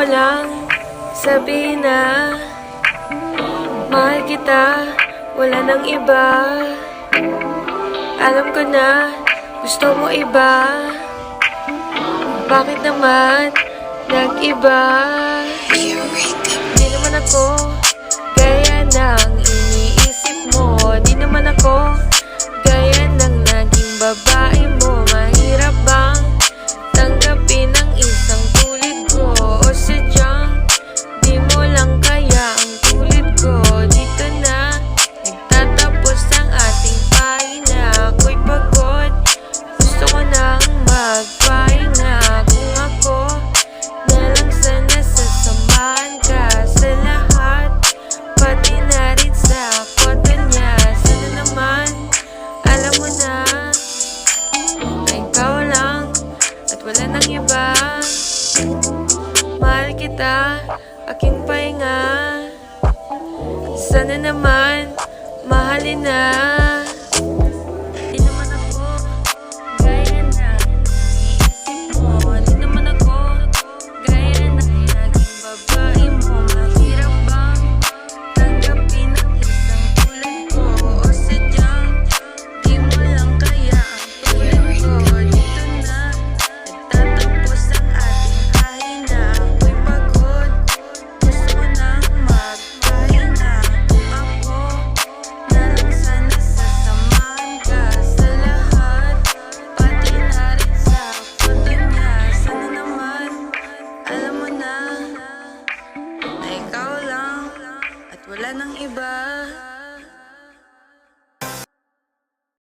ko lang sabihin na mahal kita, wala nang iba. Alam ko na gusto mo iba. Bakit naman nag-iba? Di naman ako gaya ng iniisip mo. Di naman ako gaya ng naging babae mo. Mahirap bang tanggapin ang isang tulad ko? O sadyang di mo lang kaya ang tulad ko? Dito na nagtatapos ang ating pahina. Ako'y pagod, gusto ko nang magpahinga. Kung ako na lang sana sasamahan ka sa lahat, pati na rin sa kwarto niya. Sana naman alam mo na ikaw lang at wala nang iba. Mahal kita, aking pahinga. Sana naman mahalin na. Di naman ako gaya na iniisip mo. Di naman ako gaya na naging babae mo. Mahirap bang tanggapin ang isang tulad ko? O sadyang di mo lang kaya ang tulad ko? Dito na nagtatapos ang ating pahina. Ako'y pagod, gusto ko nang magpahinga. Kung ako na lang sana sasamahan ka sa lahat, pati na rin sa kwarto niya. Sana naman alam mo na ikaw lang at wala nang iba.